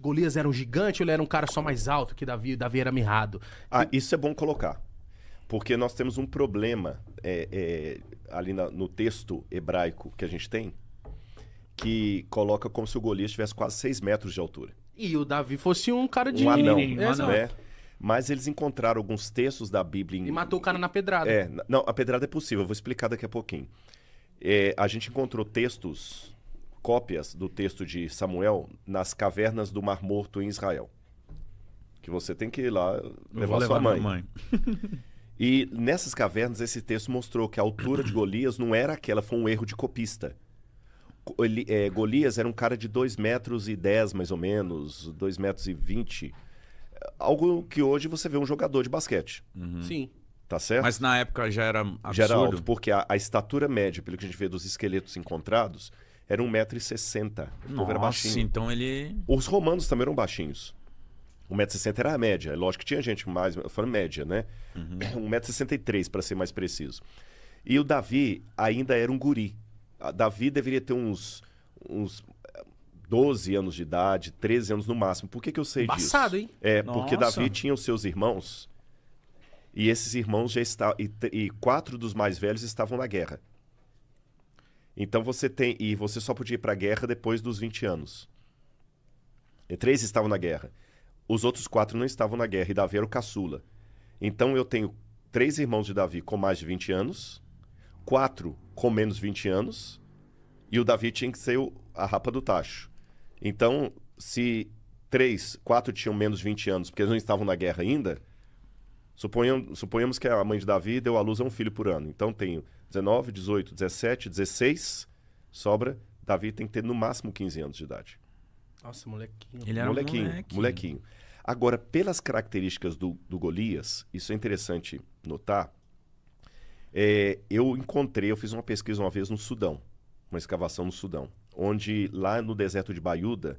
Golias era um gigante ou ele era um cara só mais alto que Davi era mirrado? Isso é bom colocar. Porque nós temos um problema ali no texto hebraico que a gente tem, que coloca como se o Golias tivesse quase 6 metros de altura. E o Davi fosse um cara de... Um anão, Exato. né? Mas eles encontraram alguns textos da Bíblia... E matou o cara na pedrada. Não, a pedrada é possível, eu vou explicar daqui a pouquinho. A gente encontrou textos, cópias do texto de Samuel nas cavernas do Mar Morto em Israel. Que você tem que ir lá levar sua mãe. E nessas cavernas, esse texto mostrou que a altura de Golias não era aquela, foi um erro de copista. Golias era um cara de 2,10 metros, mais ou menos, 2,20 metros. Algo que hoje você vê um jogador de basquete. Sim. Tá certo? Mas na época já era absurdo. Já era alto, porque a estatura média, pelo que a gente vê dos esqueletos encontrados, era 1,60 m. O povo era baixinho. Então ele... Os romanos também eram baixinhos. 1,60 m era a média. É lógico que tinha gente mais... Eu falo média, né? 1,63 m, para ser mais preciso. E o Davi ainda era um guri. Davi deveria ter uns 12 anos de idade, 13 anos no máximo. Por que eu sei disso? Embaçado, hein? Porque Davi tinha os seus irmãos, e esses irmãos já estavam... E 4 dos mais velhos estavam na guerra. Então você tem... E você só podia ir para a guerra depois dos 20 anos. E 3 estavam na guerra. Os outros 4 não estavam na guerra, e Davi era o caçula. Então eu tenho 3 irmãos de Davi com mais de 20 anos, 4 com menos 20 anos, e o Davi tinha que ser a rapa do tacho. Então, se 4 tinham menos 20 anos, porque eles não estavam na guerra ainda, suponhamos que a mãe de Davi deu à luz a um filho por ano. Então tenho 19, 18, 17, 16, sobra. Davi tem que ter no máximo 15 anos de idade. Nossa, molequinho. Ele era molequinho. Agora, pelas características do Golias, isso é interessante notar, eu fiz uma pesquisa uma vez no Sudão, uma escavação no Sudão, onde lá no deserto de Baiuda,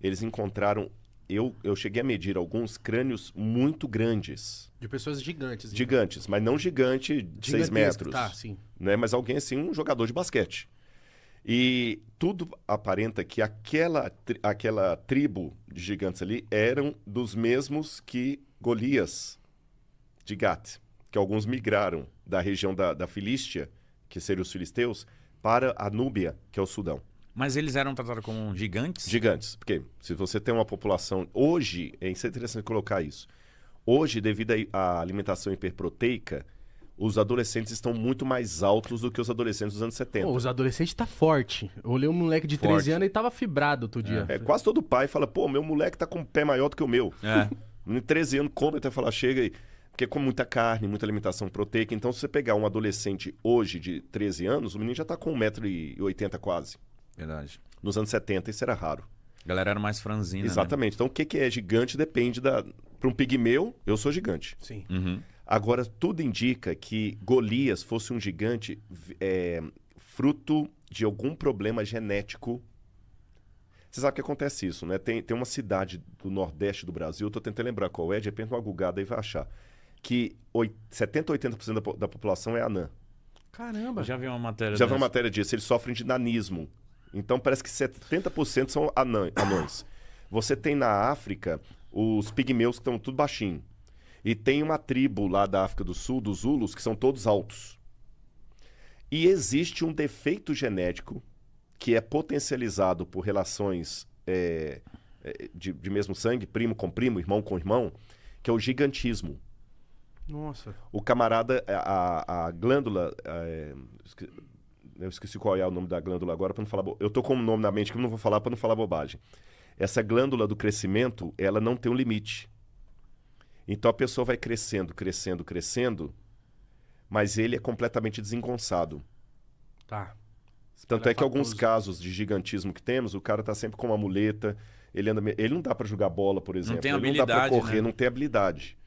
eles encontraram, eu cheguei a medir alguns crânios muito grandes. De pessoas gigantes. Então. Gigantes, mas não gigante de 6 metros. Tá, sim. Né? Mas alguém assim, um jogador de basquete. E tudo aparenta que aquela tribo de gigantes ali eram dos mesmos que Golias de Gat, que alguns migraram da região da Filístia, que seriam os filisteus, para a Núbia, que é o Sudão. Mas eles eram tratados como gigantes? Gigantes, porque se você tem uma população... Hoje, é interessante colocar isso. Hoje, devido à alimentação hiperproteica, os adolescentes estão muito mais altos do que os adolescentes dos anos 70. Os adolescentes tá forte. Eu olhei um moleque de 13 anos e tava fibrado outro dia. Quase todo pai fala, pô, meu moleque tá com um pé maior do que o meu. Em 13 anos, come até falar, chega aí. Porque come muita carne, muita alimentação proteica. Então, se você pegar um adolescente hoje de 13 anos, o menino já tá com 1,80 m quase. Verdade. Nos anos 70, isso era raro. A galera era mais franzina. Exatamente. Né? Então, o que é gigante depende da... Para um pigmeu, eu sou gigante. Sim. Agora, tudo indica que Golias fosse um gigante fruto de algum problema genético. Você sabe que acontece isso, né? Tem uma cidade do nordeste do Brasil, estou tentando lembrar qual é, de repente uma gugada aí vai achar, que 70% a 80% da população é anã. Caramba. Já vi uma matéria Já vi uma matéria disso, eles sofrem de nanismo. Então parece que 70% são anões. Você tem na África os pigmeus que estão tudo baixinho. E tem uma tribo lá da África do Sul, dos Zulus, que são todos altos. E existe um defeito genético que é potencializado por relações de mesmo sangue, primo com primo, irmão com irmão, que é o gigantismo. Nossa. O camarada, a glândula... eu esqueci qual é o nome da glândula agora, para não falar... Eu tô com o nome na mente que eu não vou falar para não falar bobagem. Essa glândula do crescimento, ela não tem um limite. Então a pessoa vai crescendo, crescendo, crescendo, mas ele é completamente desengonçado. Tá. Tanto é que alguns casos de gigantismo que temos, o cara tá sempre com uma muleta, ele não dá para jogar bola, por exemplo. Não tem ele habilidade, não dá para correr, né? não tem habilidade.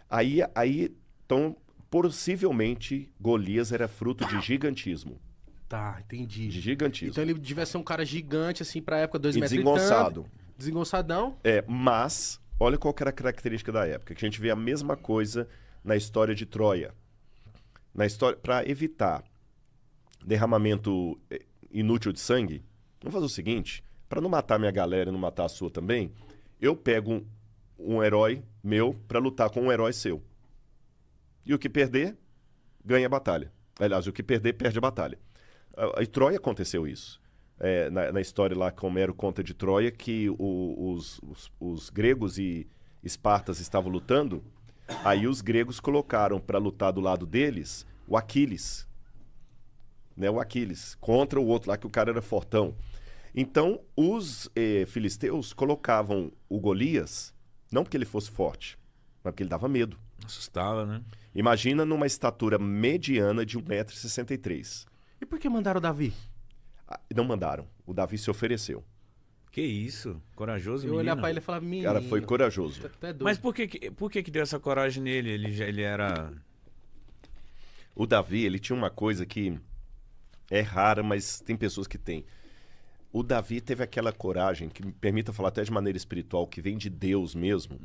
Aí, então, possivelmente, Golias era fruto de gigantismo. Tá, entendi. De gigantismo. Então ele devia ser um cara gigante, assim, pra época, 2 metros desengonçado. e tanto. Desengonçadão. Mas, olha qual que era a característica da época, que a gente vê a mesma coisa na história de Troia. Para evitar derramamento inútil de sangue, vamos fazer o seguinte, para não matar minha galera e não matar a sua também, eu pego um herói meu para lutar com um herói seu. E o que perder, ganha a batalha. Aliás, o que perder, perde a batalha. Em Troia aconteceu isso. Na história lá que Homero conta de Troia, que os gregos e espartas estavam lutando, aí os gregos colocaram para lutar do lado deles o Aquiles. Né, o Aquiles, contra o outro lá, que o cara era fortão. Então, os filisteus colocavam o Golias, não porque ele fosse forte, mas porque ele dava medo. Assustava, né? Imagina numa estatura mediana de 1,63 m. E por que mandaram o Davi? Não mandaram. O Davi se ofereceu. Que isso? Corajoso, Eu menino. olhar pra ele e falar, menino... O cara foi corajoso. Tu é doido. Mas por que deu essa coragem nele? Ele era... O Davi, ele tinha uma coisa que é rara, mas tem pessoas que têm. O Davi teve aquela coragem, que me permita falar até de maneira espiritual, que vem de Deus mesmo,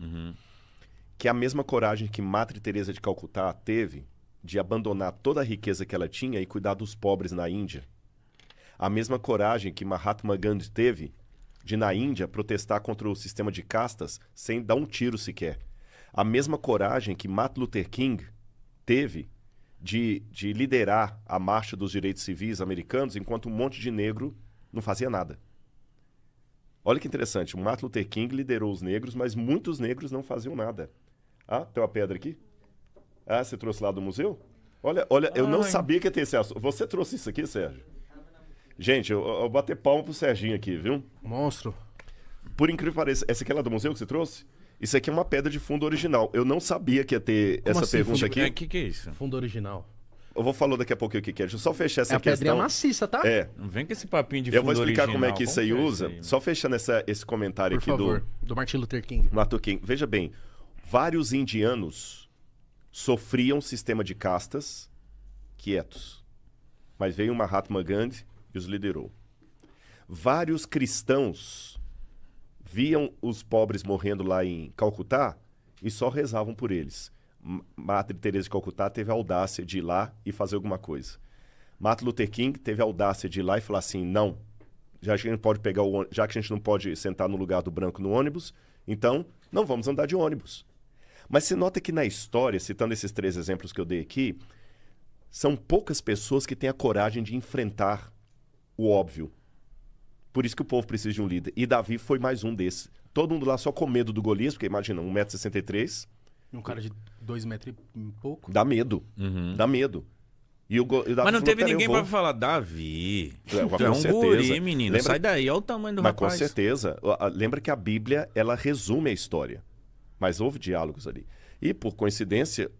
que é a mesma coragem que Madre Teresa de Calcutá teve de abandonar toda a riqueza que ela tinha e cuidar dos pobres na Índia. A mesma coragem que Mahatma Gandhi teve de, na Índia, protestar contra o sistema de castas sem dar um tiro sequer. A mesma coragem que Martin Luther King teve de liderar a marcha dos direitos civis americanos enquanto um monte de negro não fazia nada. Olha que interessante, o Martin Luther King liderou os negros, mas muitos negros não faziam nada. Ah, tem uma pedra aqui? Ah, você trouxe lá do museu? Olha, eu não sabia que ia ter esse assunto. Você trouxe isso aqui, Sérgio? Gente, eu vou bater palma pro Serginho aqui, viu? Monstro. Por incrível que pareça, essa aqui é lá do museu que você trouxe? Isso aqui é uma pedra de fundo original. Eu não sabia que ia ter Como essa assim, pergunta fundo- aqui. Que é isso? Fundo original. Eu vou falar daqui a pouco o que é. Deixa eu só fechar essa É a pedrinha questão. maciça, tá? Não vem com esse papinho de Eu fundo vou explicar como é original. que isso aí Como que é usa. aí, Só fechando esse comentário Por aqui favor. Do Martin Luther King. do Martin King. Veja bem, vários indianos sofriam sistema de castas quietos. Mas veio o Mahatma Gandhi e os liderou. Vários cristãos viam os pobres morrendo lá em Calcutá e só rezavam por eles. Madre Teresa de Calcutá teve a audácia de ir lá e fazer alguma coisa. Martin Luther King teve a audácia de ir lá e falar assim, não, já que a gente pode já que a gente não pode sentar no lugar do branco no ônibus, então não vamos andar de ônibus. Mas se nota que na história, citando esses 3 exemplos que eu dei aqui, são poucas pessoas que têm a coragem de enfrentar o óbvio. Por isso que o povo precisa de um líder. E Davi foi mais um desses. Todo mundo lá só com medo do Golias, porque imagina, 1,63 m. Um cara de 2 metros e pouco. Dá medo. Dá medo. E o Davi Mas não falou, teve "Pera, eu ninguém vou." pra falar, Davi, tu é com um certeza. guri, menino. Lembra- Sai daí, olha o tamanho do Mas rapaz. com certeza. Lembra que a Bíblia, ela resume a história. Mas houve diálogos ali. E, por coincidência,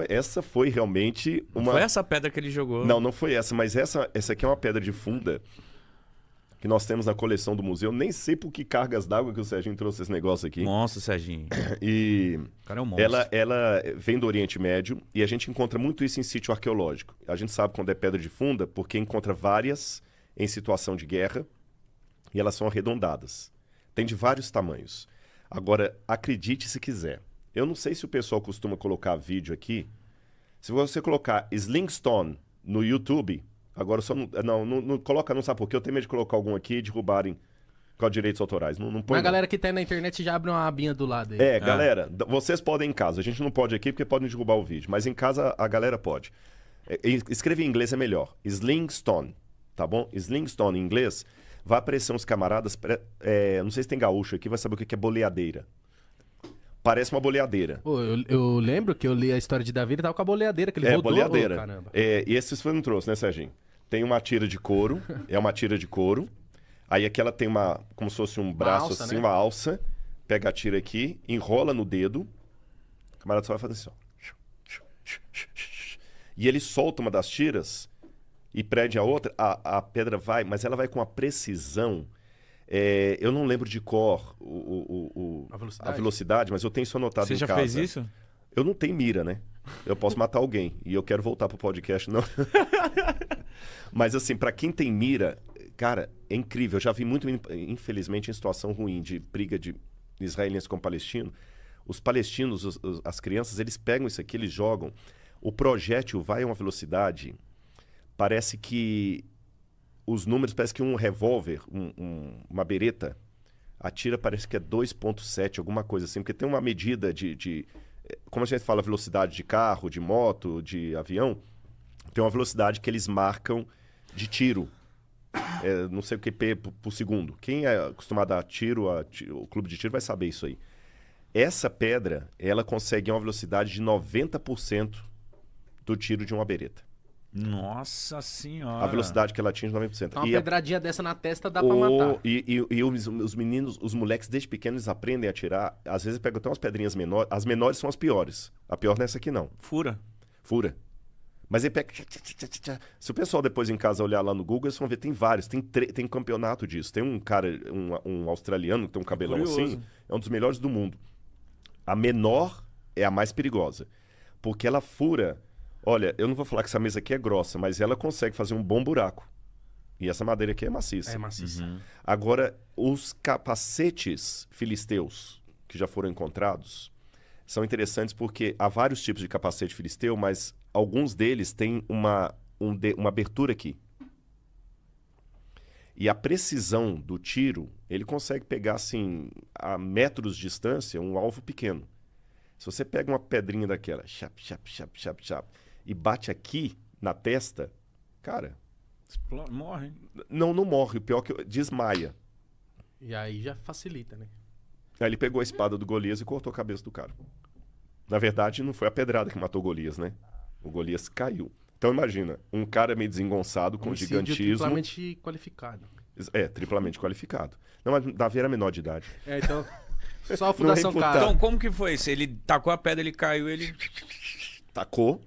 essa foi realmente uma... Não foi essa pedra que ele jogou. Não foi essa, mas essa aqui é uma pedra de funda que nós temos na coleção do museu. Nem sei por que cargas d'água que o Serginho trouxe esse negócio aqui. Nossa, Serginho. E O cara é um monstro. ela vem do Oriente Médio e a gente encontra muito isso em sítio arqueológico. A gente sabe quando é pedra de funda porque encontra várias em situação de guerra e elas são arredondadas. Tem de vários tamanhos. Agora, acredite se quiser. Eu não sei se o pessoal costuma colocar vídeo aqui. Se você colocar Slingstone no YouTube, agora só não coloca, não sabe por quê? Eu tenho medo de colocar algum aqui e derrubarem com direitos autorais. Não põe. Mas a não. galera que tá aí na internet já abre uma abinha do lado aí. Galera, vocês podem em casa. A gente não pode aqui porque podem derrubar o vídeo. Mas em casa a galera pode. Escrever em inglês é melhor. Slingstone, tá bom? Slingstone em inglês. Vai aparecer uns camaradas... não sei se tem gaúcho aqui, vai saber o que é boleadeira. Parece uma boleadeira. Pô, eu lembro que eu li a história de Davi, ele tava com a boleadeira, que ele rodou. Boleadeira. Ô, caramba. E esses você não trouxe, né, Serginho? Tem uma tira de couro. É uma tira de couro. Aí aqui ela tem como se fosse um braço alça, assim, né? uma alça. Pega a tira aqui, enrola no dedo. O camarada só vai fazer assim, ó. E ele solta uma das tiras e prende a outra. A pedra vai, mas ela vai com uma precisão. Eu não lembro de cor a velocidade, mas eu tenho isso anotado Você em já casa. fez isso? Eu não tenho mira, né? Eu posso matar alguém. E eu quero voltar pro podcast, não. Mas assim, pra quem tem mira, cara, é incrível. Eu já vi muito, infelizmente, em situação ruim de briga de israelenses com palestinos. Os palestinos, as crianças, eles pegam isso aqui, eles jogam. O projétil vai a uma velocidade... Parece que os números, parece que um revólver, uma bereta, A tira parece que é 2,7, alguma coisa assim, porque tem uma medida como a gente fala velocidade de carro, de moto, de avião, tem uma velocidade que eles marcam de tiro. Não sei o que por segundo. Quem é acostumado a tiro, o clube de tiro vai saber isso aí. Essa pedra, ela consegue uma velocidade de 90% do tiro de uma bereta. Nossa senhora. A velocidade que ela atinge 90%. Uma pedradinha dessa na testa dá pra matar. E os meninos, os moleques desde pequenos eles aprendem a atirar. Às vezes pegam até umas pedrinhas menores. As menores são as piores. A pior não é essa aqui não. Fura. Mas ele pega... Se o pessoal depois em casa olhar lá no Google, eles vão ver, tem vários. Tem campeonato disso. Tem um cara, um australiano que tem um cabelão assim. É um dos melhores do mundo. A menor é a mais perigosa. Porque ela fura... Olha, eu não vou falar que essa mesa aqui é grossa, mas ela consegue fazer um bom buraco. E essa madeira aqui é maciça. É maciça. Agora, os capacetes filisteus que já foram encontrados são interessantes porque há vários tipos de capacete filisteu, mas alguns deles têm uma abertura aqui. E a precisão do tiro, ele consegue pegar, assim, a metros de distância, um alvo pequeno. Se você pega uma pedrinha daquela, chap, e bate aqui na testa, cara... Morre. Não morre. O pior é que desmaia. E aí já facilita, né? Aí ele pegou a espada do Golias e cortou a cabeça do cara. Na verdade, não foi a pedrada que matou o Golias, né? O Golias caiu. Então imagina, um cara meio desengonçado, com gigantismo... triplamente qualificado. Triplamente qualificado. Não, mas Davi era menor de idade. Então... Só a Fundação Cara. Então, como que foi isso? Ele tacou a pedra, ele caiu, ele... Tacou.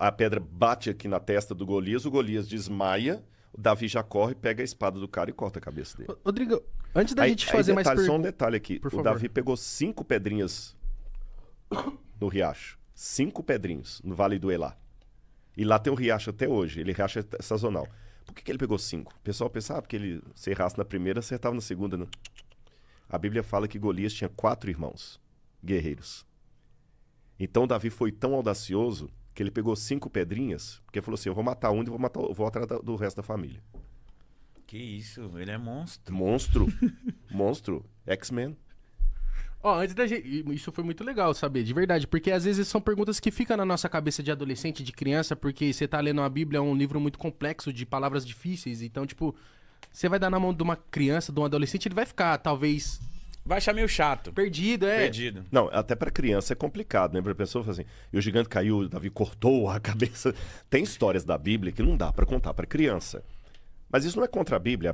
A pedra bate aqui na testa do Golias, o Golias desmaia, o Davi já corre, pega a espada do cara e corta a cabeça dele. Rodrigo, antes da gente fazer mais perguntas... Só um detalhe aqui. Por o favor. Davi pegou 5 pedrinhas no riacho. 5 pedrinhos no Vale do Elá. E lá tem um riacho até hoje. Ele riacho é sazonal. Por que ele pegou 5? O pessoal pensa, porque ele se errasse na primeira, acertava na segunda. Não. A Bíblia fala que Golias tinha 4 irmãos guerreiros. Então Davi foi tão audacioso que ele pegou 5 pedrinhas, porque ele falou assim, eu vou matar um e vou atrás do resto da família. Que isso, ele é monstro. Monstro. X-Men. Antes da gente... Isso foi muito legal saber, de verdade, porque às vezes são perguntas que ficam na nossa cabeça de adolescente, de criança, porque você tá lendo a Bíblia, é um livro muito complexo, de palavras difíceis, então, tipo, você vai dar na mão de uma criança, de um adolescente, ele vai ficar, talvez... Vai achar meio chato. Perdido. Não, até pra criança é complicado, né? Pra pessoa falar assim, e o gigante caiu, o Davi cortou a cabeça. Tem histórias da Bíblia que não dá pra contar pra criança. Mas isso não é contra a Bíblia